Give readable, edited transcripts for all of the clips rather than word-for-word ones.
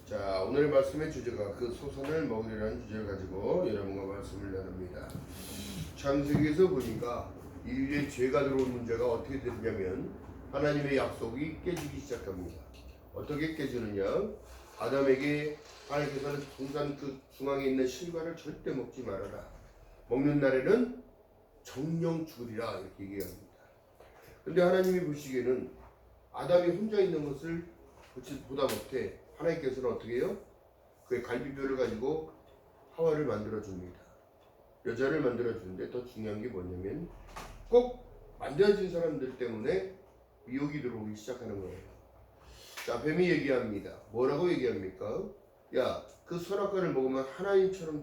자, 오늘 말씀의 주제가 그 소선을 먹으리라는 주제를 가지고 여러분과 말씀을 나눕니다. 창세기에서 보니까 인류의 죄가 들어온 문제가 어떻게 되냐면 하나님의 약속이 깨지기 시작합니다. 어떻게 깨지느냐? 아담에게 하나님께서는 동산 그 중앙에 있는 실과를 절대 먹지 말아라. 먹는 날에는 정령 죽으리라 이렇게 얘기합니다. 근데 하나님이 보시기에는 아담이 혼자 있는 것을 보다 못해 하나님께서는 어떻게 해요? 그의 갈비뼈를 가지고 하와를 만들어 줍니다. 여자를 만들어 주는데 더 중요한 게 뭐냐면 꼭 만들어진 사람들 때문에 미혹이 들어오기 시작하는 거예요. 자, 뱀이 얘기합니다. 뭐라고 얘기합니까? 야, 그 선악과를 먹으면 하나님처럼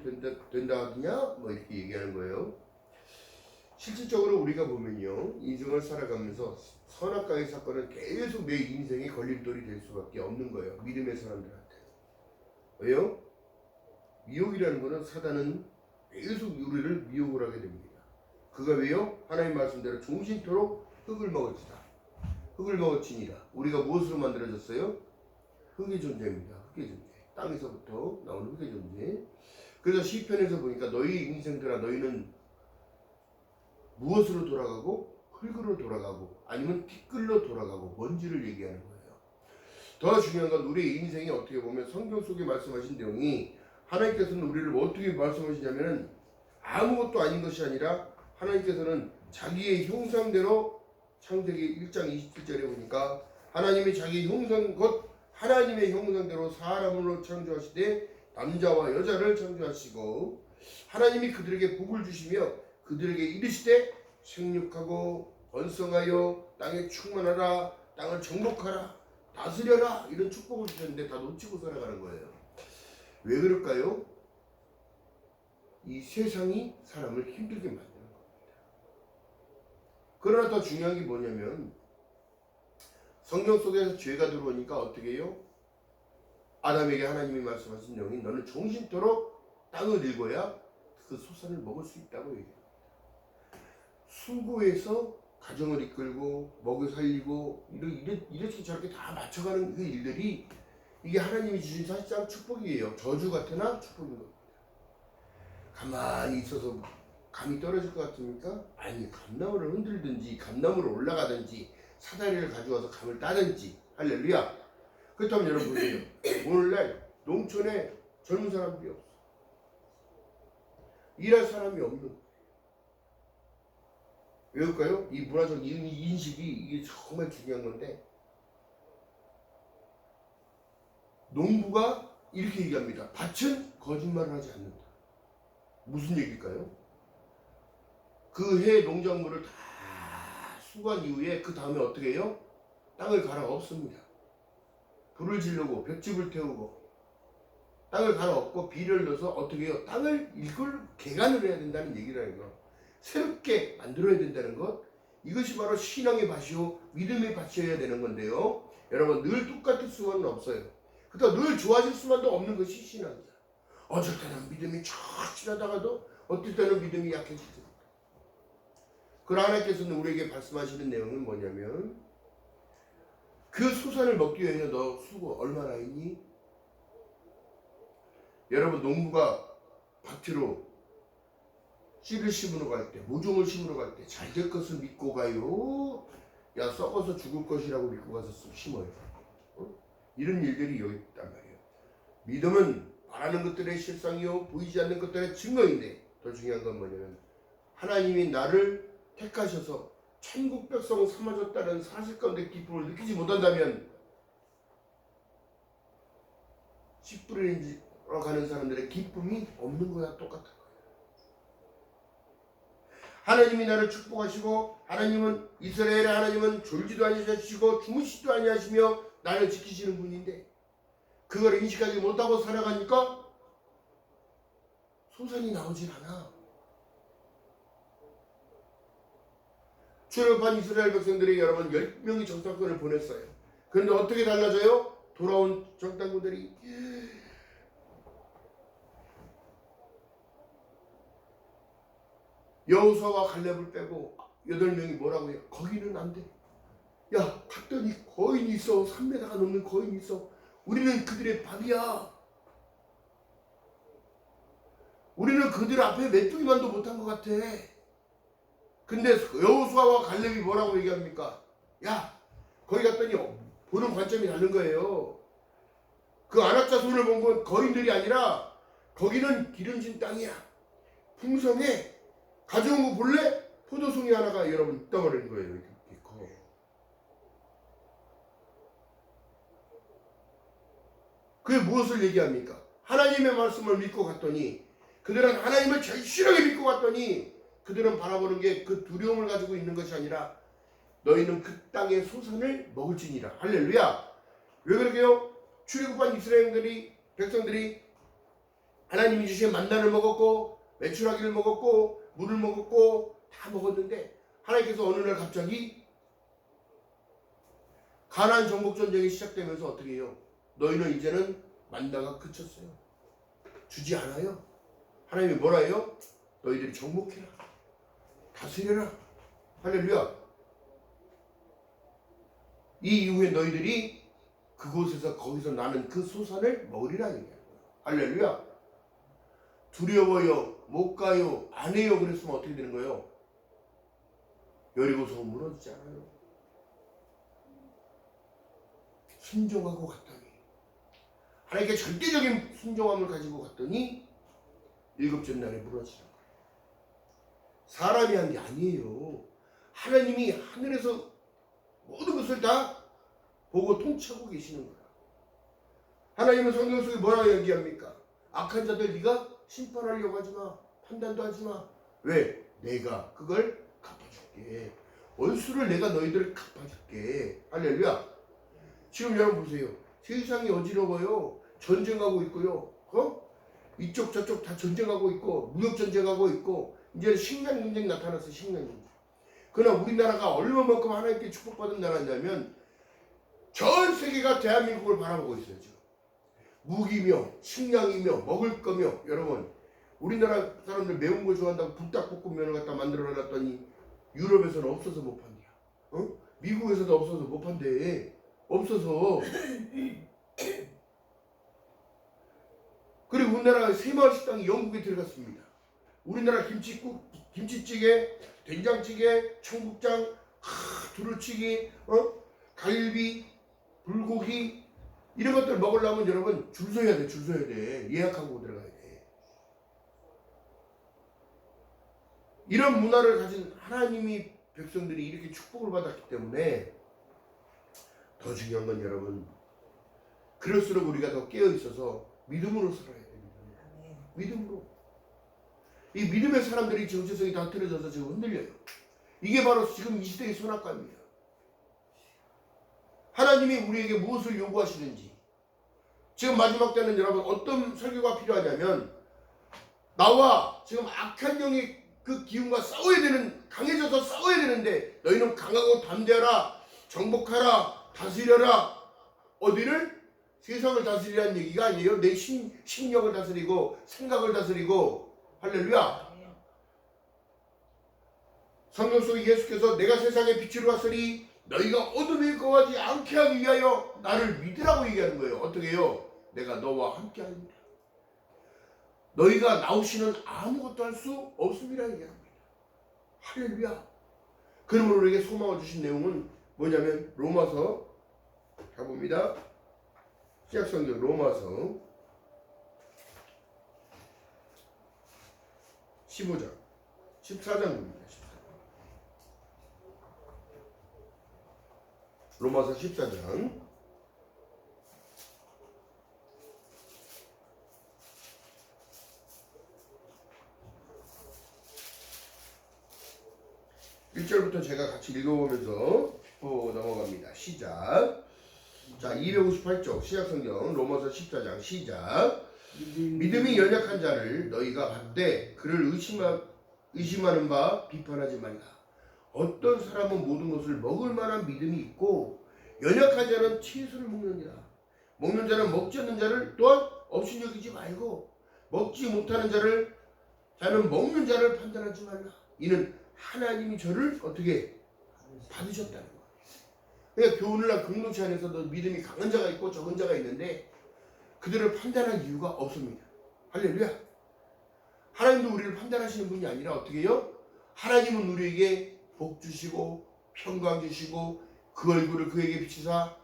된다 하느냐? 뭐 이렇게 얘기하는 거예요. 실질적으로 우리가 보면요, 인생을 살아가면서 선악과의 사건은 계속 내 인생의 걸림돌이 될 수밖에 없는 거예요. 믿음의 사람들한테. 왜요? 미혹이라는 것은 사단은 계속 우리를 미혹을 하게 됩니다. 그가 왜요? 하나님 말씀대로 종신토록 흙을 먹을지다. 흙을 먹을지니라. 우리가 무엇으로 만들어졌어요? 흙의 존재입니다. 흙의 존재. 땅에서부터 나오는 흙의 존재. 그래서 시편에서 보니까 너희 인생들아 너희는 무엇으로 돌아가고 흙으로 돌아가고 아니면 티끌로 돌아가고 먼지를 얘기하는 거예요. 더 중요한 건 우리의 인생이 어떻게 보면 성경 속에 말씀하신 내용이 하나님께서는 우리를 어떻게 말씀하시냐면 아무것도 아닌 것이 아니라 하나님께서는 자기의 형상대로 창세기 1장 27절에 보니까 하나님이 자기 형상 곧 하나님의 형상대로 사람으로 창조하시되 남자와 여자를 창조하시고 하나님이 그들에게 복을 주시며 그들에게 이르시되 생육하고 번성하여 땅에 충만하라 땅을 정복하라 다스려라 이런 축복을 주셨는데 다 놓치고 살아가는 거예요. 왜 그럴까요? 이 세상이 사람을 힘들게 만드는 겁니다. 그러나 더 중요한 게 뭐냐면 성경 속에서 죄가 들어오니까 어떻게 해요? 아담에게 하나님이 말씀하신 내용이 너는 종신토록 땅을 읽어야 그 소산을 먹을 수 있다고 얘기해요. 수고해서 가정을 이끌고 먹여 살리고 이렇게 저렇게 다 맞춰가는 그 일들이 이게 하나님이 주신 사실상 축복이에요. 저주 같으나 축복인 겁니다. 가만히 있어서 감이 떨어질 것 같습니까? 아니, 감나무를 흔들든지 감나무로 올라가든지 사다리를 가져와서 감을 따든지 할렐루야. 그렇다면 여러분 보세요. 오늘날 농촌에 젊은 사람들이 없어. 일할 사람이 없는 거예요. 왜일까요? 이 문화적 인식이 이게 정말 중요한 건데 농부가 이렇게 얘기합니다. 밭은 거짓말을 하지 않는다. 무슨 얘기일까요? 그 해 농작물을 다 수고한 이후에 그 다음에 어떻게 해요? 땅을 갈아 엎습니다. 불을 지르고 볏짚을 태우고 땅을 갈아 엎고 비를 넣어서 어떻게 해요? 땅을 이걸 개간을 해야 된다는 얘기라는 거. 새롭게 만들어야 된다는 것. 이것이 바로 신앙의 밭이요 믿음의 밭이어야 되는 건데요. 여러분 늘 똑같을 수만은 없어요. 그러니까 늘 좋아질 수만도 없는 것이 신앙이다. 어쩔 때는 믿음이 척진하다가도 어떨 때는 믿음이 약해지죠. 그러나 하나님께서는 우리에게 말씀하시는 내용은 뭐냐면 그 소산을 먹기 위해 너 수고 얼마나 했니? 여러분 농부가 밭으로 씨를 심으러 갈 때, 모종을 심으러 갈 때 잘 될 것을 믿고 가요. 야, 썩어서 죽을 것이라고 믿고 가서 심어요. 이런 일들이 여기 있단 말이에요. 믿음은 바라는 것들의 실상이요 보이지 않는 것들의 증거인데 더 중요한 건 뭐냐면 하나님이 나를 택하셔서 천국 백성 삼아줬다는 사실 가운데 기쁨을 느끼지 못한다면 씨 뿌리러 가는 사람들의 기쁨이 없는 거야. 똑같은 거야. 하나님이 나를 축복하시고 하나님은 이스라엘의 하나님은 졸지도 아니하시고 주무시지도 아니하시며 나를 지키시는 분인데 그걸 인식하지 못하고 살아가니까 소산이 나오질 않아. 출애굽한 이스라엘 백성들이 여러분 10명이 정탐꾼을 보냈어요. 그런데 어떻게 달라져요? 돌아온 정탐꾼들이 여호수아와 갈렙을 빼고 8명이 뭐라고 해요? 거기는 안 돼. 야, 갔더니 거인이 있어. 3m가 넘는 거인이 있어. 우리는 그들의 밥이야. 우리는 그들 앞에 메뚜기만도 못한 것 같아. 근데 여호수아와 갈렙이 뭐라고 얘기합니까? 야, 거기 갔더니 보는 관점이 다른 거예요. 그 안악자손을 본 건 거인들이 아니라 거기는 기름진 땅이야. 풍성해. 가져온 거 볼래? 포도송이 하나가 여러분 있다 말하는 거예요. 이렇게 커. 그게 무엇을 얘기합니까? 하나님의 말씀을 믿고 갔더니 그들은 하나님을 절실하게 믿고 갔더니 그들은 바라보는 게 그 두려움을 가지고 있는 것이 아니라 너희는 그 땅의 소산을 먹을지니라. 할렐루야. 왜 그러게요? 출애굽한 이스라엘 백성들이 하나님이 주신 만나를 먹었고 메추라기를 먹었고 물을 먹었고 다 먹었는데 하나님께서 어느 날 갑자기 가나안 정복 전쟁이 시작되면서 어떻게 해요? 너희는 이제는 만나가 그쳤어요. 주지 않아요. 하나님이 뭐라 해요? 너희들이 정복해라. 다스려라. 할렐루야. 이 이후에 너희들이 그곳에서 거기서 나는 그 소산을 먹으리라 얘기하는 거예요. 할렐루야. 두려워요. 못 가요. 안 해요. 그랬으면 어떻게 되는 거예요? 여리고성은 무너지지 않아요. 순종하고 갔더니 하나님께 절대적인 순종함을 가지고 갔더니 일곱째 날에 무너지는 거예요. 사람이 한 게 아니에요. 하나님이 하늘에서 모든 것을 다 보고 통치하고 계시는 거야. 하나님은 성경 속에 뭐라고 얘기합니까? 악한 자들 네가 심판하려고 하지 마. 판단도 하지 마. 왜? 내가 그걸 갚아줄게. 원수를 내가 너희들을 갚아줄게. 할렐루야. 지금 여러분 보세요. 세상이 어지러워요. 전쟁하고 있고요. 이쪽 저쪽 다 전쟁하고 있고 무역 전쟁하고 있고 이제 식량 전쟁 나타났어요. 식량 전쟁. 그러나 우리나라가 얼마만큼 하나님께 축복받은 나라냐면 전 세계가 대한민국을 바라보고 있어요. 지금. 무기며 식량이며 먹을 거며 여러분 우리나라 사람들 매운 거 좋아한다고 불닭볶음면을 갖다 만들어 놨더니 유럽에서는 없어서 못 판대요. 미국에서도 없어서 못 판대. 없어서. 그리고 우리나라 새마을 식당이 영국에 들어갔습니다. 우리나라 김치국, 김치찌개, 된장찌개, 청국장, 두루치기, 갈비, 불고기 이런 것들 먹으려면 여러분 줄 서야 돼. 줄 서야 돼. 예약하고 들어가야 돼. 이런 문화를 가진 하나님이 백성들이 이렇게 축복을 받았기 때문에 더 중요한 건 여러분 그럴수록 우리가 더 깨어있어서 믿음으로 살아야 됩니다. 믿음으로. 이 믿음의 사람들이 정체성이 다 틀어져서 지금 흔들려요. 이게 바로 지금 이 시대의 선악과입니다. 하나님이 우리에게 무엇을 요구하시는지 지금 마지막 때는 여러분 어떤 설교가 필요하냐면 나와 지금 악한 영의 그 기운과 싸워야 되는 강해져서 싸워야 되는데 너희는 강하고 담대하라 정복하라 다스려라 어디를? 세상을 다스리라는 얘기가 아니에요. 내 심령을 다스리고 생각을 다스리고 할렐루야. 성경 속에 예수께서 내가 세상에 빛으로 왔으니 너희가 어둠에 거하지 않게 하기 위하여 나를 믿으라고 얘기하는 거예요. 어떻게 해요? 내가 너와 함께 하리라. 너희가 나 없이는 아무것도 할 수 없음이라 얘기합니다. 할렐루야. 그러므로 우리에게 소망을 주신 내용은 뭐냐면 로마서 가봅니다. 신약성경 로마서 15장 14장입니다. 로마서 14장 1절부터 제가 같이 읽어보면서 넘어갑니다. 시작. 자, 258쪽 신약성경 로마서 14장 시작. 믿음이 연약한 자를 너희가 봤되 그를 의심하는 바 비판하지 말라. 어떤 사람은 모든 것을 먹을 만한 믿음이 있고 연약한 자는 채소를 먹느니라. 먹는 자는 먹지 않는 자를 또한 없이 여기지 말고 먹지 못하는 자는 먹는 자를 판단하지 말라. 이는 하나님이 저를 어떻게 받으셨다는 거예요. 그러니까 교훈을 공동체 안에서도 믿음이 강한 자가 있고 적은 자가 있는데 그들을 판단할 이유가 없습니다. 할렐루야. 하나님도 우리를 판단하시는 분이 아니라 어떻게 해요? 하나님은 우리에게 복 주시고 평강 주시고 그 얼굴을 그에게 비추사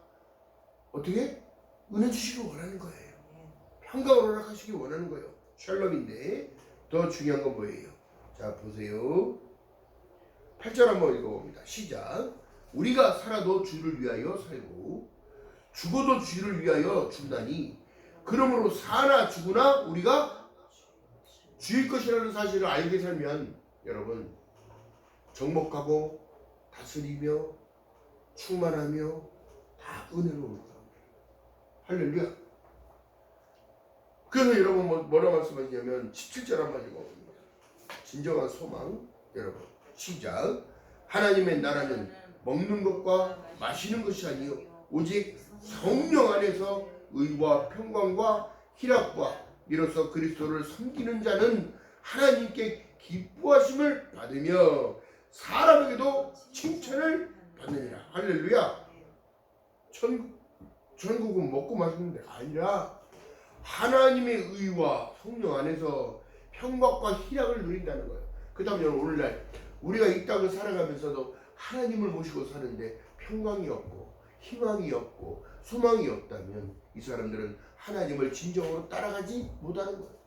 어떻게? 은혜 주시길 원하는 거예요. 평강을 허락하시길 원하는 거예요. 샬롬인데 더 중요한 건 뭐예요? 자 보세요. 8절 한번 읽어봅니다. 시작. 우리가 살아도 주를 위하여 살고 죽어도 주를 위하여 죽나니 그러므로 사나 죽으나 우리가 주일 것이라는 사실을 알게 살면 여러분 정복하고 다스리며 충만하며 다 은혜로울 겁니다. 할렐루야. 그래서 여러분 뭐라 말씀하시냐면 17절 한번 읽어봅니다. 진정한 소망. 여러분 시작. 하나님의 나라는 먹는 것과 마시는 것이 아니요 오직 성령 안에서 의와 평강과 희락과 이로써 그리스도를 섬기는 자는 하나님께 기뻐하심을 받으며 사람에게도 칭찬을 받느니라. 할렐루야. 천국은 먹고 마시는 데가 아니라 하나님의 의와 성령 안에서 평강과 희락을 누린다는 거예요. 그 다음에 오늘날 우리가 이 땅을 살아가면서도 하나님을 모시고 사는데 평강이 없고 희망이 없고 소망이 없다면 이 사람들은 하나님을 진정으로 따라가지 못하는 거예요.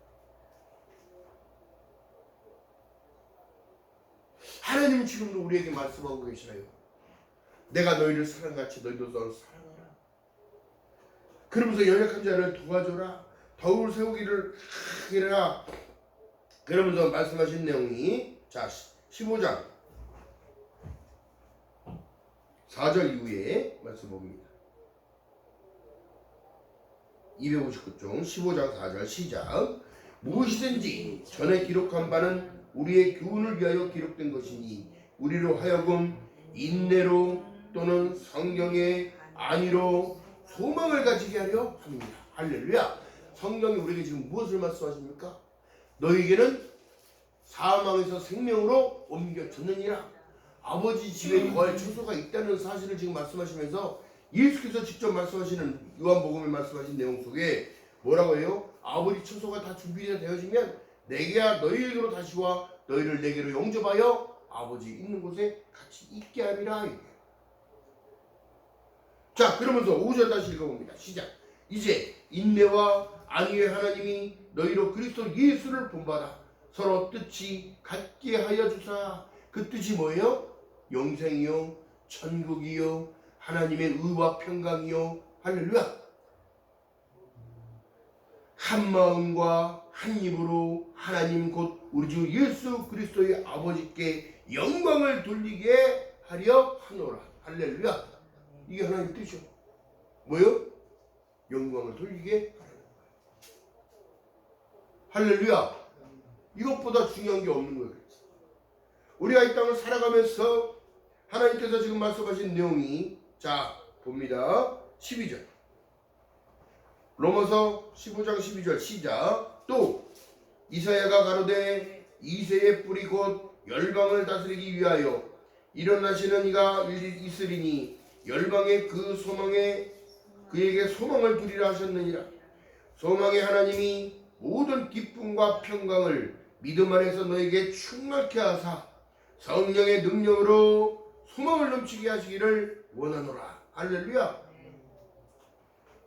하나님은 지금도 우리에게 말씀하고 계시나요? 내가 너희를 사랑같이 너희도 너를 사랑하라. 그러면서 연약한 자를 도와줘라. 덕을 세우기를 하라. 그러면서 말씀하신 내용이 자 15장 4절 이후에 말씀 봅니다. 259종 15장 4절 시작. 무엇이든지 전에 기록한 바는 우리의 교훈을 위하여 기록된 것이니 우리로 하여금 인내로 또는 성경의 안위로 소망을 가지게 하려 합니다. 할렐루야. 성경이 우리에게 지금 무엇을 말씀하십니까? 너희에게는 사망에서 생명으로 옮겨졌느니라. 아버지 집에 거할 처소가 있다는 사실을 지금 말씀하시면서 예수께서 직접 말씀하시는 요한복음에 말씀하신 내용 속에 뭐라고 해요? 아버지 처소가 다 준비가 되어지면 내게야 너희에게로 다시 와 너희를 내게로 영접하여 아버지 있는 곳에 같이 있게 하리라. 자 그러면서 5절 다시 읽어봅니다. 시작. 이제 인내와 안위의 하나님이 너희로 그리스도 예수를 본받아 서로 뜻이 같게 하여 주사. 그 뜻이 뭐예요? 영생이요 천국이요 하나님의 의와 평강이요. 할렐루야. 한 마음과 한 입으로 하나님 곧 우리 주 예수 그리스도의 아버지께 영광을 돌리게 하려 하노라. 할렐루야. 이게 하나님의 뜻이요. 뭐요? 영광을 돌리게 하라는 거예요. 할렐루야. 이것보다 중요한 게 없는 거예요. 우리가 이 땅을 살아가면서 하나님께서 지금 말씀하신 내용이 자 봅니다. 12절 로마서 15장 12절 시작. 또 이사야가 가로되 이새의 뿌리 곧 열방을 다스리기 위하여 일어나시는 이가 있으리니 열방의 그 소망에 그에게 소망을 두리라 하셨느니라. 소망의 하나님이 모든 기쁨과 평강을 믿음 안에서 너에게 충만케 하사 성령의 능력으로 소망을 넘치게 하시기를 원하노라. 할렐루야.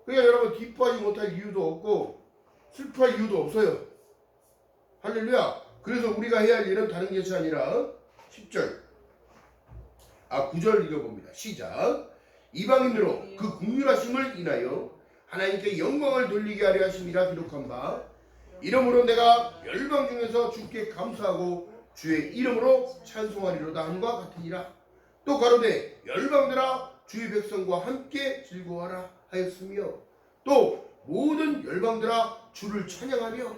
그러니까 여러분 기뻐하지 못할 이유도 없고 슬퍼할 이유도 없어요. 할렐루야. 그래서 우리가 해야 할 일은 다른 것이 아니라 10절 9절 읽어봅니다. 시작. 이방인으로 그 긍휼하심을 인하여 하나님께 영광을 돌리게 하려 하심이라 기록한 바 이러므로 내가 열방 중에서 주께 감사하고 주의 이름으로 찬송하리로다 함과 같으니라. 또 가로되 열방들아 주의 백성과 함께 즐거워하라 하였으며 또 모든 열방들아 주를 찬양하며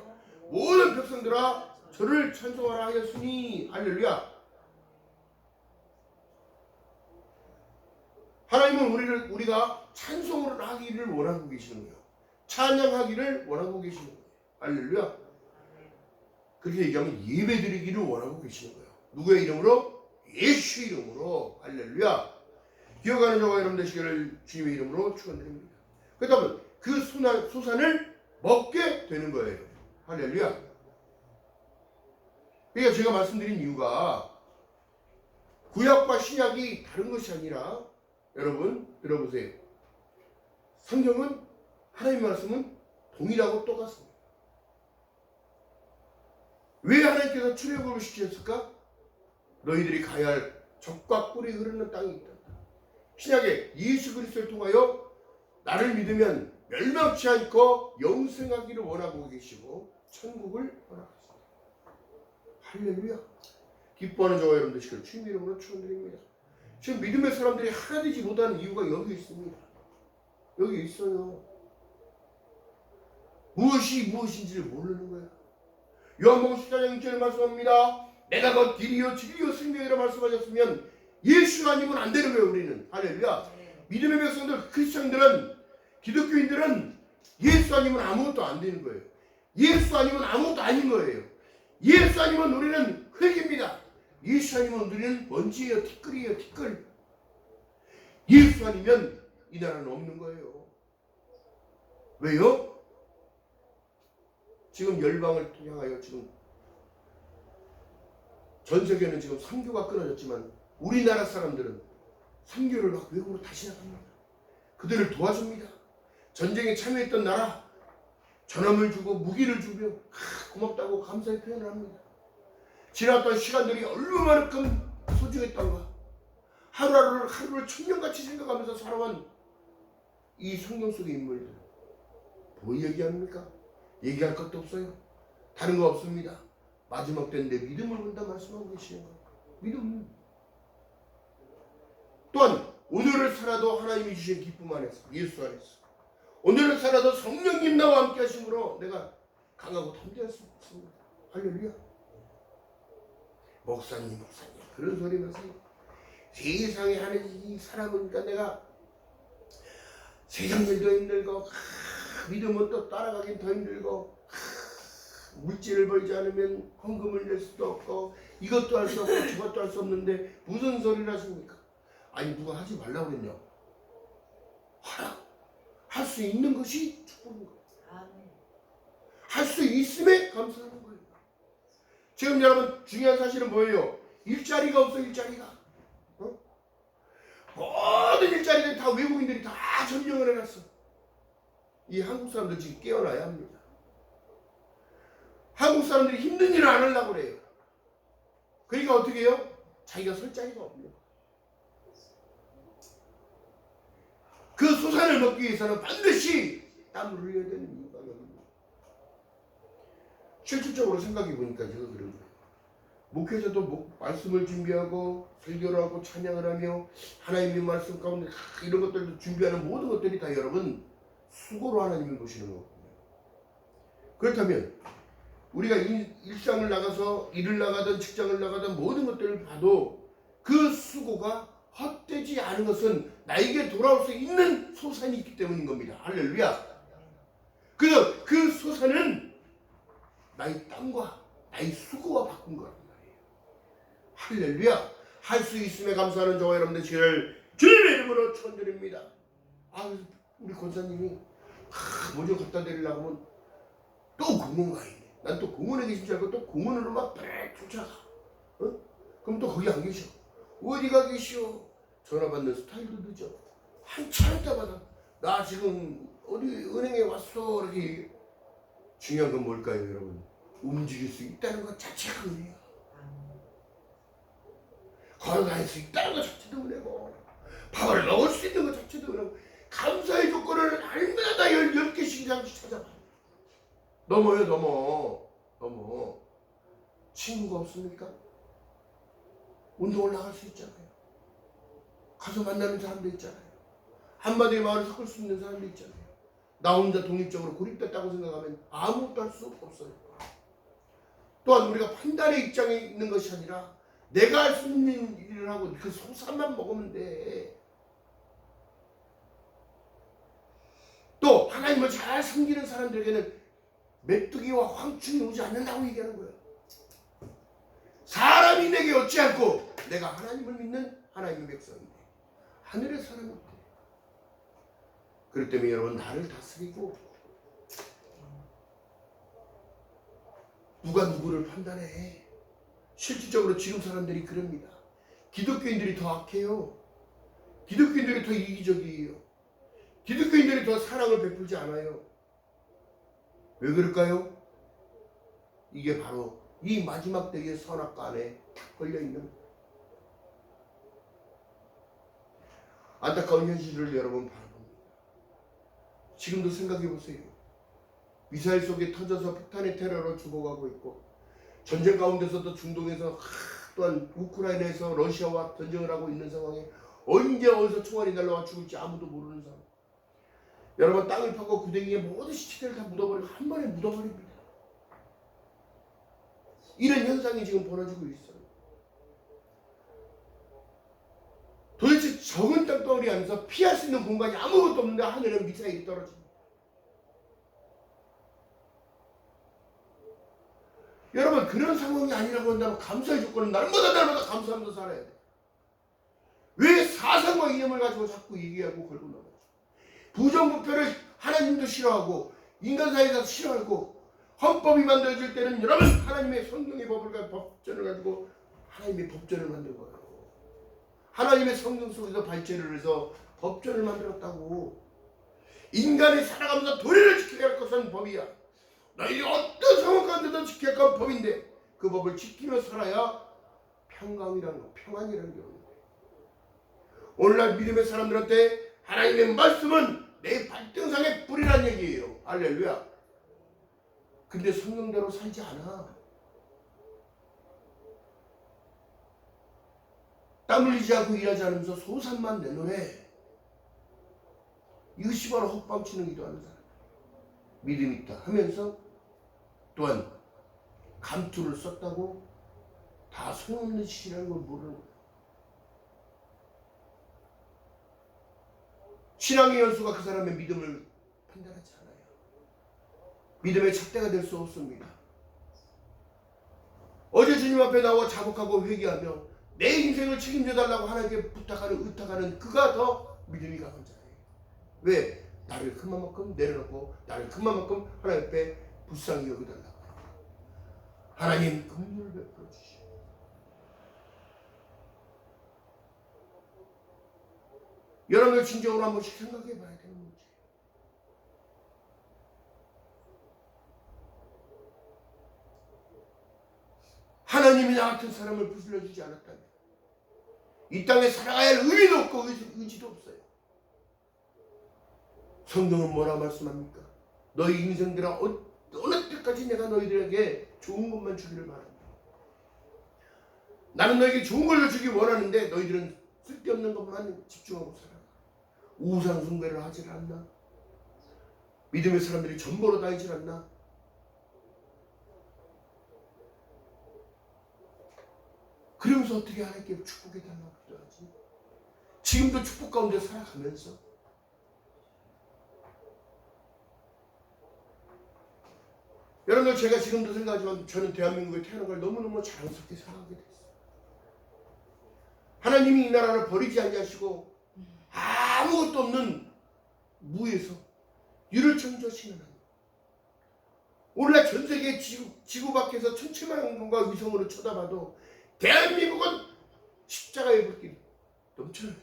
모든 백성들아 저를 찬송하라 하였으니. 할렐루야. 하나님은 우리가 찬송을 하기를 원하고 계시는 거예요. 찬양하기를 원하고 계시는 거예요. 할렐루야. 그렇게 얘기하면 예배드리기를 원하고 계시는 거예요. 누구의 이름으로? 예수 이름으로. 할렐루야. 기억하는 저와 여러분 되시기를 주님의 이름으로 축원드립니다. 그렇다면 그 소산을 먹게 되는 거예요. 할렐루야. 그러니까 제가 말씀드린 이유가 구약과 신약이 다른 것이 아니라 여러분 들어보세요. 성경은 하나님의 말씀은 동일하고 똑같습니다. 왜 하나님께서 출애굽을 시키셨을까? 너희들이 가야 할 젖과 꿀이 흐르는 땅이 있다. 신약에 예수 그리스도를 통하여 나를 믿으면 멸망치 않고 영생하기를 원하고 계시고 천국을 원하십니다. 할렐루야. 기뻐하는 저와 여러분 되시기를 주님의 이름으로 축원드립니다. 지금 믿음의 사람들이 하나 되지 못하는 이유가 여기 있습니다. 여기 있어요. 무엇이 무엇인지를 모르는 거야. 요한복음 14장 6절에 말씀합니다. 내가 곧 길이요 진리요 생명이라 말씀하셨으면 예수 아니면 안 되는 거예요. 우리는. 할렐루야. 믿음의 백성들, 크리스천들은, 기독교인들은 예수 아니면 아무것도 안 되는 거예요. 예수 아니면 아무것도 아닌 거예요. 예수 아니면 우리는 흙입니다. 예수 아니면 우리는 먼지예요. 티끌이에요. 티끌. 예수 아니면 이 나라는 없는 거예요. 왜요? 지금 열방을 향하여 지금 전 세계는 지금 선교가 끊어졌지만 우리나라 사람들은 선교를 막 외국으로 다시 나갑니다. 그들을 도와줍니다. 전쟁에 참여했던 나라 전함을 주고 무기를 주며 고맙다고 감사의 표현을 합니다. 지났던 시간들이 얼마만큼 소중했던가. 하루를 천년같이 생각하면서 살아온 이 성경 속의 인물들 뭐 얘기합니까? 얘기할 것도 없어요. 다른 거 없습니다. 마지막 때인데 믿음을 본다 말씀하고 계시는 거예요. 믿음. 또한 오늘을 살아도 하나님이 주신 기쁨 안에서, 예수 안에서, 오늘을 살아도 성령님 나와 함께 하심으로 내가 강하고 담대할 수 있습니다. 할렐루야. 목사님 그런 소리 마세요. 세상에 하는 이 살아보니까 내가 세상 일도 힘들고 믿음은 또 따라가긴 더 힘들고 물질을 벌지 않으면 헌금을 낼 수도 없고 이것도 할 수 없고 저것도 할 수 없는데 무슨 소리를 하십니까? 아니 누가 하지 말라고 그랬냐? 하라. 할 수 있는 것이 축복인 거예요. 할 수 있음에 감사하는 거예요. 지금 여러분 중요한 사실은 뭐예요? 일자리가 없어. 일자리가. 모든 일자리는 다 외국인들이 다 점령을 해놨어. 이 한국 사람들 지금 깨어나야 합니다. 한국 사람들이 힘든 일을 안 하려고 그래요. 그러니까 어떻게 해요? 자기가 설 자리가 없는 거예요. 그 소산을 먹기 위해서는 반드시 땀을 흘려야 되는 이유가 여기입니다. 실질적으로 생각해 보니까 제가 그런 거예요. 목회자도 말씀을 준비하고 설교를 하고 찬양을 하며 하나님의 말씀 가운데 이런 것들도 준비하는 모든 것들이 다 여러분 수고로 하나님을 보시는 거거든요. 그렇다면 우리가 일상을 나가서 일을 나가든 직장을 나가든 모든 것들을 봐도 그 수고가 헛되지 않은 것은 나에게 돌아올 수 있는 소산이 있기 때문인 겁니다. 할렐루야. 그래서 그 소산은 나의 땀과 나의 수고와 바꾼 거란 말이에요. 할렐루야. 할 수 있음에 감사하는 저와 여러분 되시기를 주님의 이름으로 축원드립니다. 우리 권사님이 뭐 좀 갖다 드리려고 하면 또 공원 가 있네. 난 또 공원에 계신 줄 알고 또 공원으로 막 쫓아가. 그럼 또 거기 안 계셔. 어디가 계시오? 전화 받는 스타일도 늦어. 한참 있다 받아. 나 지금 어디 은행에 왔어. 이렇게. 중요한 건 뭘까요, 여러분? 움직일 수 있다는 것 자체가 은혜야. 걸어다닐 수 있다는 것 자체도 은혜고, 밥을 먹을 수 있는 것 자체도 은혜고, 감사의 조건을 얼마나 10개씩 찾아봐. 넘어요, 넘어. 친구가 없습니까? 운동을 나갈 수 있잖아요. 가서 만나는 사람도 있잖아요. 한마디의 말을 섞을 수 있는 사람도 있잖아요. 나 혼자 독립적으로 고립됐다고 생각하면 아무것도 할 수 없어요. 또한 우리가 판단의 입장에 있는 것이 아니라 내가 할 수 있는 일을 하고 그 소산만 먹으면 돼. 또 하나님을 잘 섬기는 사람들에게는 메뚜기와 황충이 오지 않는다고 얘기하는 거예요. 사람이 내게 얻지 않고 내가 하나님을 믿는 하나님의 백성인데 하늘의 사람이 돼. 그렇기 때문에 여러분 나를 다스리고 누가 누구를 판단해. 실질적으로 지금 사람들이 그럽니다. 기독교인들이 더 악해요. 기독교인들이 더 이기적이에요. 기독교인들이 더 사랑을 베풀지 않아요. 왜 그럴까요? 이게 바로 이 마지막 때의 선악과 안에 딱 걸려있는 안타까운 현실을 여러분 바라봅니다. 지금도 생각해 보세요. 미사일 속에 터져서 폭탄의 테러로 죽어가고 있고, 전쟁 가운데서도 중동에서 또한 우크라이나에서 러시아와 전쟁을 하고 있는 상황에 언제 어디서 총알이 날라와 죽을지 아무도 모르는 상황. 여러분 땅을 파고 구덩이에 모든 시체를 다 묻어버리고 한 번에 묻어버립니다. 이런 현상이 지금 벌어지고 있어요. 도대체 적은 땅덩어리 안에서 피할 수 있는 공간이 아무것도 없는데 하늘에 미사일이 떨어집니다. 여러분 그런 상황이 아니라고 한다면 감사의 조건은 날마다 감사하면서 살아야 돼. 왜 사상과 이념을 가지고 자꾸 얘기하고 걸고 나가죠? 부정부패를 하나님도 싫어하고 인간 사이에서 싫어하고 헌법이 만들어질 때는 여러분 하나님의 성경의 법전을 가지고 하나님의 법전을 만든 거예요. 하나님의 성경 속에서 발제를 해서 법전을 만들었다고. 인간이 살아가면서 도리를 지켜야 할 것은 법이야. 너희 어떤 상황 가운데도 지켜야 할 법인데 그 법을 지키며 살아야 평강이라는 거, 평안이라는 게 오는 거예요. 오늘날 믿음의 사람들한테 하나님의 말씀은 내 발등상의 불이란 얘기예요. 할렐루야. 근데 성경대로 살지 않아. 땀 흘리지 않고 일하지 않으면서 소산만 내놓네. 이것이 바로 헛방치는 기도하는 사람. 믿음 있다 하면서 또한 감투를 썼다고 다 소용없는 짓이라는 걸 모르는 거예요. 신앙의 연수가 그 사람의 믿음을 판단하지 않아요. 믿음의 잣대가 될 수 없습니다. 어제 주님 앞에 나와 자복하고 회개하며 내 인생을 책임져 달라고 하나님께 부탁하는 의탁하는 그가 더 믿음이 강한 자예요. 왜? 나를 그만큼 내려놓고 나를 그만큼 하나님 앞에 불쌍히 여겨달라고. 하나님 긍휼을 베풀어 주시오. 여러분들 진정으로 한 번씩 생각해 봐야 되는 문제예요. 하나님이 나 같은 사람을 부슬러주지 않았다면 이 땅에 살아가야 할 의미도 없고 의지도 없어요. 성경은 뭐라 말씀합니까? 너희 인생들아 어느 때까지 내가 너희들에게 좋은 것만 주기를 바란다. 나는 너에게 좋은 걸 주기 원하는데 너희들은 쓸데없는 것만 집중하고 살아. 우상 숭배를 하질 않나? 믿음의 사람들이 전보로 다니질 않나? 그러면서 어떻게 하나님께 축복해 달라고 기도하지? 지금도 축복 가운데 살아가면서 여러분들 제가 지금도 생각하지만 저는 대한민국에 태어난 걸 너무너무 자랑스럽게 생각하게 됐어요. 하나님이 이 나라를 버리지 아니하시고 아무것도 없는 무에서 유를 창조하시는 하나님. 오늘날 전 세계 지구 밖에서 천체만공과 위성으로 쳐다봐도 대한민국은 십자가의 불길이 넘쳐나요.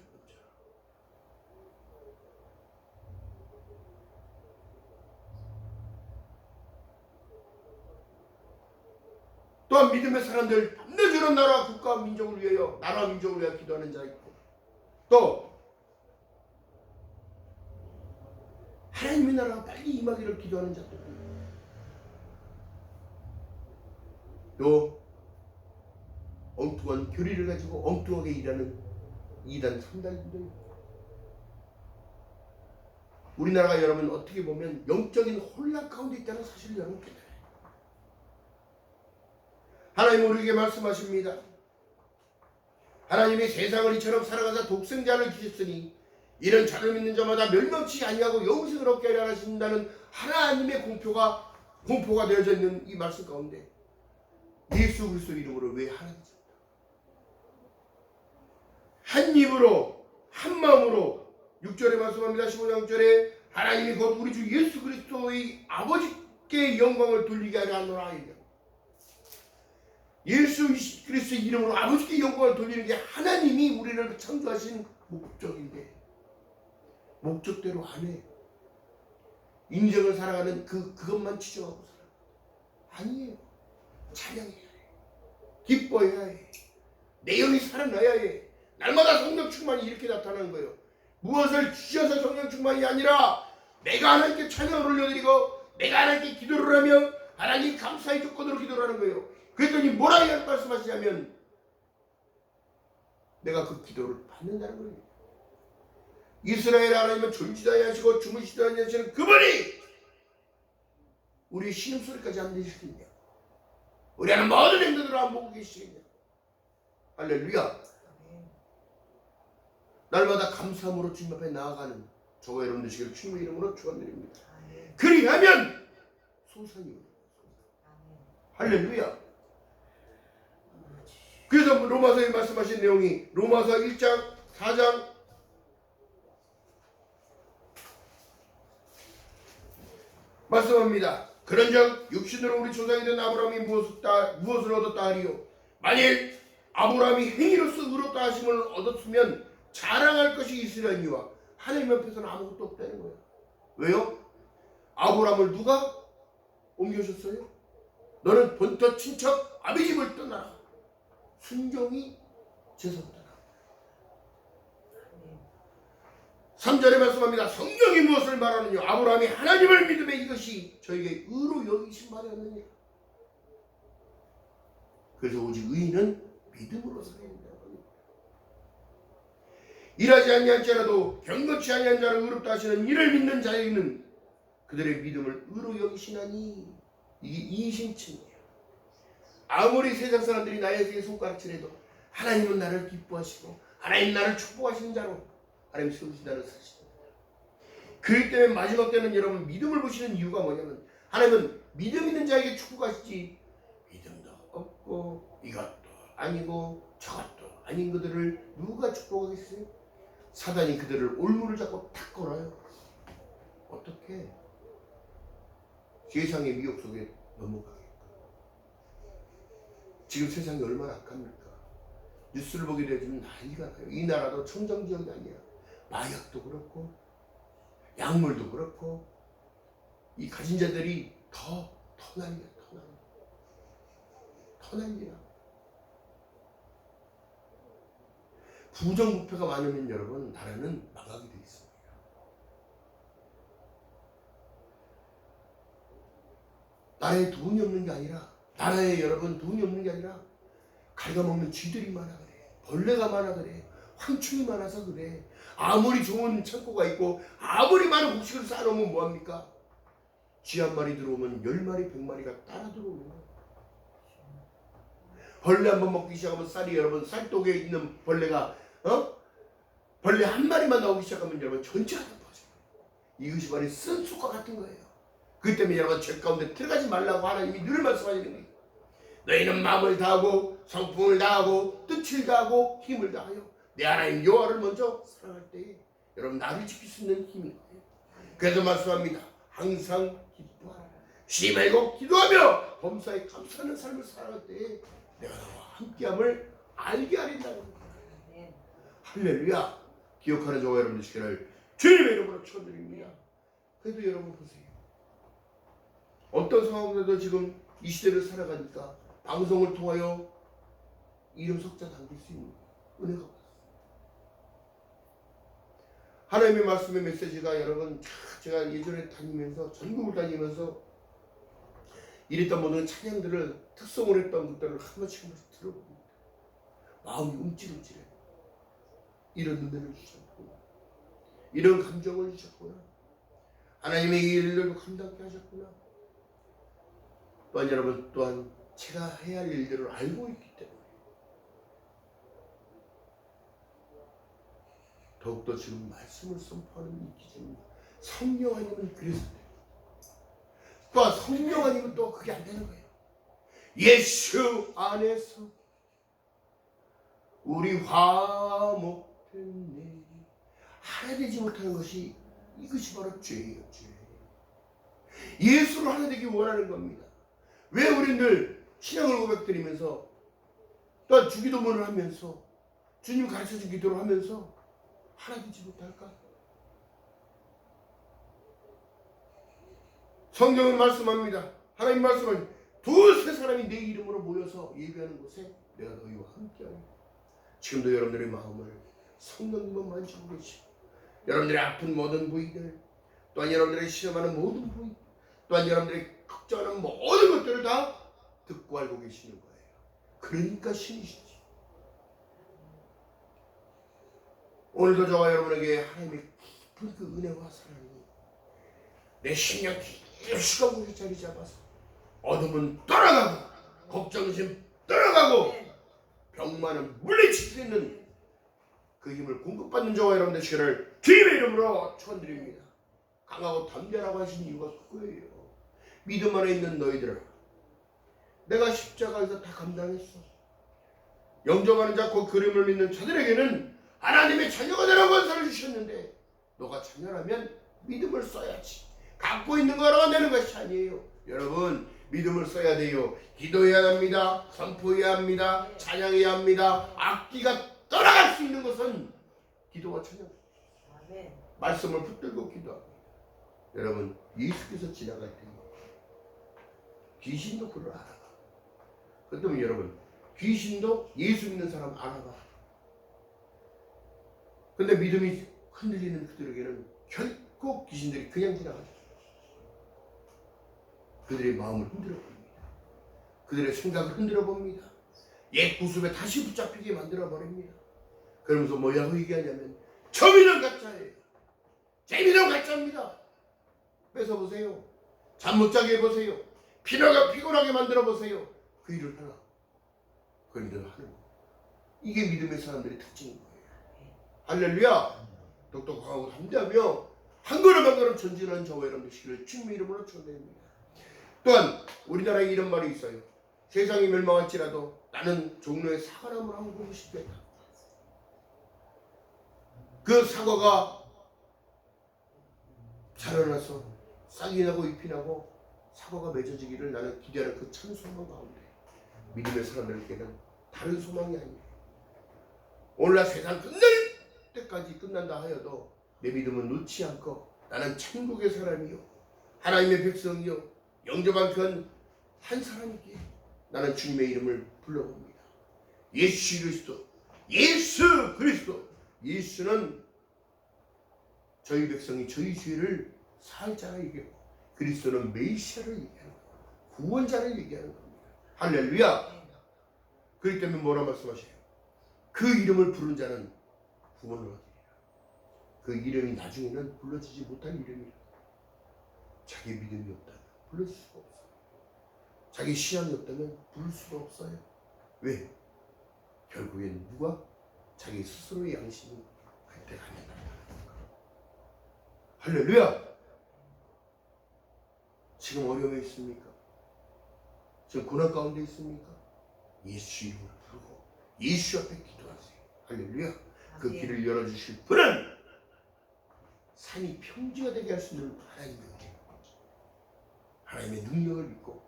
또한 믿음의 사람들 밤낮으로 나라와 국가와 민족을 위하여 나라와 민족을 위하여 기도하는 자 있고 또 하나님의 나라가 빨리 임하기를 기도하는 자들 또 엉뚱한 교리를 가지고 엉뚱하게 일하는 2단 3단들도 있고 우리나라가 여러분 어떻게 보면 영적인 혼란 가운데 있다는 사실을 여러분 깨달아요. 하나님 우리에게 말씀하십니다. 하나님이 세상을 이처럼 살아가사 독생자를 주셨으니 이런 자를 믿는 자마다 멸망치 아니하고 영생을 얻게 하려 하신다는 하나님의 공포가 되어져 있는 이 말씀 가운데 예수 그리스도 이름으로 왜 하나님 한 입으로 한 마음으로 6절에 말씀합니다. 15장절에 하나님이 곧 우리 주 예수 그리스도의 아버지께 영광을 돌리게 하려 하노라. 예수 그리스도의 이름으로 아버지께 영광을 돌리는 게 하나님이 우리를 창조하신 목적인데 목적대로 안 해. 인생을 살아가는 그것만 치중하고 살아. 아니에요. 찬양해야 해. 기뻐해야 해. 내 영이 살아나야 해. 날마다 성령 충만이 이렇게 나타나는 거예요. 무엇을 주셔서 성령 충만이 아니라 내가 하나님께 찬양을 올려드리고 내가 하나님께 기도를 하며 하나님 감사의 조건으로 기도를 하는 거예요. 그랬더니 뭐라 말씀하시냐면 내가 그 기도를 받는다는 거예요. 이스라엘 하나님은 존재하지 하시고 주무시다니 하시는 그분이 우리의 신음소리까지 안 들으시겠냐. 우리 하는 모든 행동들을 안 보고 계시겠냐. 할렐루야. 날마다 감사함으로 주님 앞에 나아가는 저와 여러분 되시기를 주님의 이름으로 축원드립니다. 그리하면 소산이 오는 할렐루야. 그래서 로마서에 말씀하신 내용이 로마서 1장 4장 말씀합니다. 그런즉 육신으로 우리 조상이 된 아브라함이 무엇을 얻었다 하리요. 만일 아브라함이 행위로서 의롭다 하심을 얻었으면 자랑할 것이 있으려니와 하나님 앞에서는 아무것도 없다는 거예요. 왜요? 아브라함을 누가 옮겨줬어요? 너는 본토 친척 아비 집을 떠나라. 순종이 제사보다. 3절에 말씀합니다. 성경이 무엇을 말하느냐. 아브라함이 하나님을 믿음에 이것이 저에게 의로 여기신 바가 없느냐. 그래서 오직 의인은 믿음으로 살아야 된다고 합니다. 일하지 아니한 자라도 경건치 아니한 자를 의롭다 하시는 이를 믿는 자에게는 그들의 믿음을 의로 여기시나니 이게 이신칭이에요. 아무리 세상 사람들이 나에게 손가락질해도 하나님은 나를 기뻐하시고 하나님 나를 축복하시는 자로 하나님 세우신다는 사실입니다. 그렇기 때문에 마지막 때는 여러분 믿음을 보시는 이유가 뭐냐면 하나님은 믿음 있는 자에게 축복하시지 믿음도 없고 이것도 아니고 저것도 아닌 그들을 누가 축복하겠어요? 사단이 그들을 올무를 잡고 탁 걸어요. 어떻게? 세상의 미혹 속에 넘어가게끔. 지금 세상이 얼마나 악합니까? 뉴스를 보게 되면 난리가 나요. 이 나라도 청정지역이 아니야. 마약도 그렇고 약물도 그렇고 이 가진 자들이 더 난리야. 더 난리야. 부정부패가 많으면 여러분 나라는 망하게 돼 있습니다. 나라에 돈이 없는 게 아니라 나라에 여러분 돈이 없는 게 아니라 갉아먹는 쥐들이 많아 그래. 벌레가 많아 그래. 황충이 많아서 그래. 아무리 좋은 창고가 있고 아무리 많은 곡식을 쌓아놓으면 뭐합니까? 쥐 한 마리 들어오면 10마리 100마리가 따라 들어오는 거예요. 벌레 한 번 먹기 시작하면 쌀이 여러분 쌀독에 있는 벌레가 벌레 한 마리만 나오기 시작하면 여러분 전체가 다 퍼져요. 이것이 바로 쓴 쑥과 같은 거예요. 그 때문에 여러분 죄 가운데 들어가지 말라고 하나님이 늘 말씀하시는 거예요. 너희는 마음을 다하고 성품을 다하고 뜻을 다하고 힘을 다하여 내 하나님 여호와를 먼저 사랑할 때에 여러분 나를 지킬 수 있는 힘이 있어요. 그래서 말씀합니다. 항상 기뻐하라. 쉬지 말고 기도하며 범사에 감사하는 삶을 살아갈 때에 내가 너와 함께함을 알게 하린다는 겁니다. 할렐루야. 기억하는 저와 여러분 되시기를 주님의 이름으로 축원드립니다. 그래도 여러분 보세요. 어떤 상황에도 지금 이 시대를 살아가니까 방송을 통하여 이름 석자 담길 수 있는 은혜가 없어요. 하나님의 말씀의 메시지가 여러분 제가 예전에 다니면서 전국을 다니면서 이랬던 모든 찬양들을 특성을 했던 것들을 한 번씩 들어봅니다. 마음이 움찔움찔해. 이런 은혜를 주셨구나. 이런 감정을 주셨구나. 하나님의 이 일들도 감당케 하셨구나. 또한 여러분 또한 제가 해야 할 일들을 알고 있기 때문에 더욱더 지금 말씀을 선포하는 이 기준입니다. 성령 아니면 그래서 돼요. 또 성령 아니면 또 그게 안 되는 거예요. 예수 안에서 우리 화목됐네. 하나 되지 못하는 것이 이것이 바로 죄예요. 죄. 예수로 하나 되기 원하는 겁니다. 왜 우리는 늘 신앙을 고백드리면서 또한 주기도문을 하면서 주님 가르쳐준 기도를 하면서 하나 되지 못할까? 성경은 말씀합니다. 하나님 말씀은 두세 사람이 내 이름으로 모여서 예배하는 곳에 내가 너희와 함께하리라. 지금도 여러분들의 마음을 성령님은 만지고 계시고 여러분들의 아픈 모든 부위들 또한 여러분들의 시험하는 모든 부위 또한 여러분들의 걱정하는 모든 것들을 다 듣고 알고 계시는 거예요. 그러니까 신이시지. 오늘도 저와 여러분에게 하나님의 깊은 그 은혜와 사랑이 내 심령 깊이 가운데 자리 잡아서 어둠은 떠나가고 걱정심 떠나가고 병만은 물리칠 수 있는 그 힘을 공급받는 저와 여러분 되시기를 주님의 이름으로 축원드립니다. 강하고 담대라고 하신 이유가 그거예요. 믿음 안에 있는 너희들아, 내가 십자가에서 다 감당했어. 영접하는 자 곧 그림을 믿는 자들에게는 하나님의 자녀가 되라고 권세를 주셨는데 너가 자녀라면 믿음을 써야지. 갖고 있는 거라고 되는 것이 아니에요. 여러분, 믿음을 써야 돼요. 기도해야 합니다. 선포해야 합니다. 찬양해야 합니다. 악기가 떠나갈 수 있는 것은 기도와 찬양. 말씀을 붙들고 기도합니다. 여러분, 예수께서 지나갈 때 귀신도 그를 알아봐. 그렇다면 여러분, 귀신도 예수 믿는 사람 알아봐. 근데 믿음이 흔들리는 그들에게는 결코 귀신들이 그냥 지나가죠. 그들의 마음을 흔들어 봅니다. 그들의 생각을 흔들어 봅니다. 옛 구습에 다시 붙잡히게 만들어 버립니다. 그러면서 뭐라고 얘기하냐면 저 믿음 가짜예요. 제 믿음 가짜입니다. 뺏어보세요. 잠 못 자게 해보세요. 피곤하게 만들어 보세요. 그 일을 하나. 그 일을 하는 거. 이게 믿음의 사람들의 특징인 거예요. 할렐루야. 똑똑하고 담대하며 한 걸음 한 걸음 전진하는 저와 여러분 되시기를 주님의 이름으로 축원드립니다. 또한 우리나라에 이런 말이 있어요. 세상이 멸망할지라도 나는 종로의 사과나무를 한번 보고 싶겠다. 그 사과가 자라나서 싹이 나고 잎이 나고 사과가 맺어지기를 나는 기대하는 그 참 소망 가운데 믿음의 사람들에게는 다른 소망이 아니에요. 오늘날 세상 끝날 때까지 끝난다 하여도 내 믿음은 놓지 않고 나는 천국의 사람이요 하나님의 백성이요 영접한 그 한 사람이기에 나는 주님의 이름을 불러봅니다. 예수 그리스도, 예수 그리스도. 예수는 저희 백성이 저희 죄를 사할 자를 얘기하고 그리스도는 메시아를 얘기하는 거예요. 구원자를 얘기하는 겁니다. 할렐루야. 그렇기 때문에 뭐라 말씀하셔요? 그 이름을 부른 자는 구원을 얻으리라. 그 이름이 나중에는 불러지지 못할 이름이라. 자기 믿음이 없다면 불러질 수가 없어요. 자기 신앙이 없다면 부를 수가 없어요. 왜? 결국엔 누가? 자기 스스로의 양심이 갈 때가 아니다. 할렐루야. 지금 어려움에 있습니까? 지금 고난 가운데 있습니까? 예수 이름을 부르고 예수 앞에 기도하세요. 할렐루야. 그 길을 열어주실 분은 삶이 평지가 되게 할 수 있는 하나님의 은혜, 하나님의 능력을 믿고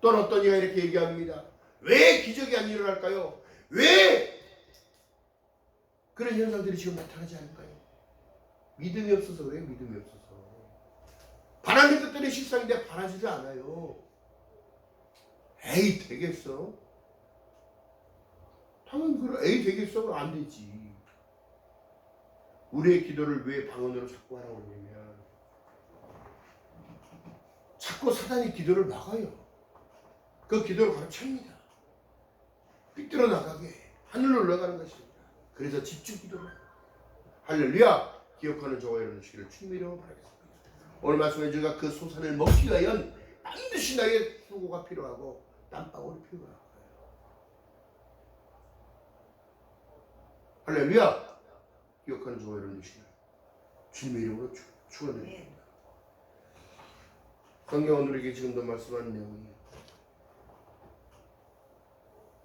또 어떤 이가 이렇게 얘기합니다. 왜 기적이 안 일어날까요? 왜 그런 현상들이 지금 나타나지 않을까요? 믿음이 없어서. 왜 믿음이 없어서? 바라는 것들이 실상인데 바라지를 않아요. 에이 되겠어? 당연히 그래. 에이 되겠어? 그럼 안 되지. 우리의 기도를 왜 방언으로 자꾸 하라고 그러냐면 자꾸 사단이 기도를 막아요. 그 기도를 가로챕니다. 삐뚤어 나가게 하늘로 올라가는 것입니다. 그래서 집중 기도를 해요. 할렐루야. 기억하는 저와 여러분 되시기를 주님의 이름으로 바라겠습니다. 오늘 말씀해 주가 그 소산을 먹기 위하여 반드시 나의 수고가 필요하고 땀방울이 필요한 거예요. 할렐루야. 기억하는 저와 여러분 되시기를 주님의 이름으로 축원드립니다. 성경은 우리에게 지금도 말씀하는 내용이에요.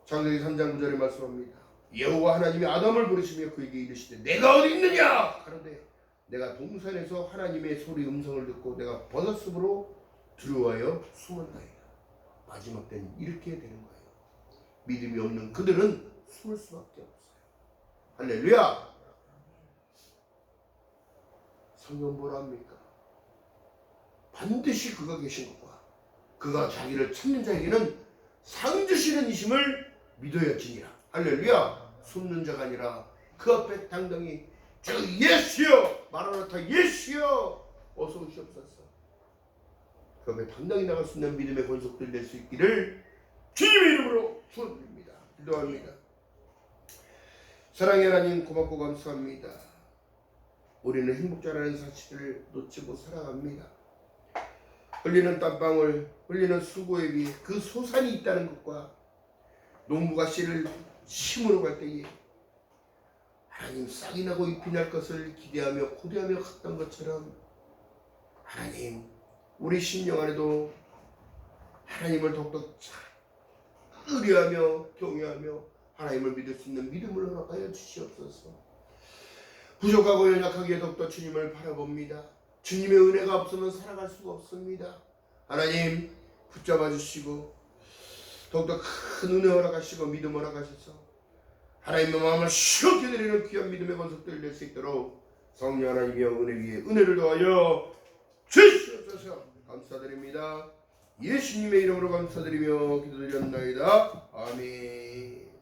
창세기 3장 9절에 말씀합니다. 여호와 하나님이 아담을 부르시며 그에게 이르시되 내가 어디 있느냐 하는데 내가 동산에서 하나님의 소리 음성을 듣고 내가 버섯숲으로 들어와여 숨었나이다. 마지막 때는 이렇게 되는 거예요. 믿음이 없는 그들은 숨을 수밖에 없어요. 할렐루야. 성경 뭐라 합니까? 반드시 그가 계신 것과 그가 자기를 찾는 자에게는 상 주시는 이심을 믿어야지니라. 할렐루야. 숨는 자가 아니라 그 앞에 당당히 주 예수여 마라나타 예수여 어서 오시옵소서. 그 앞에 당당히 나갈 수 있는 믿음의 권속들 될 수 있기를 주님의 이름으로 축원드립니다. 기도합니다. 사랑의 하나님 고맙고 감사합니다. 우리는 행복자라는 사실을 놓치고 살아갑니다. 흘리는 땀방울, 흘리는 수고에 비해 그 소산이 있다는 것과 농부가 씨를 심으러 갈 때에 하나님 싹이 나고 잎이 날 것을 기대하며 고대하며 갔던 것처럼 하나님 우리 심령 안에도 하나님을 더욱더 의뢰하며 경외하며 하나님을 믿을 수 있는 믿음을 허락하여 주시옵소서. 부족하고 연약하기에 더욱더 주님을 바라봅니다. 주님의 은혜가 없으면 살아갈 수가 없습니다. 하나님 붙잡아 주시고 더욱더 큰 은혜 허락하시고 믿음 허락하셔서 하나님의 마음을 시원케 드리는 귀한 믿음의 권속들이 될 수 있도록 성령 하나님의 은혜 위에 은혜를 더하여 주시옵소서. 감사드립니다. 예수님의 이름으로 감사드리며 기도드렸나이다. 아멘.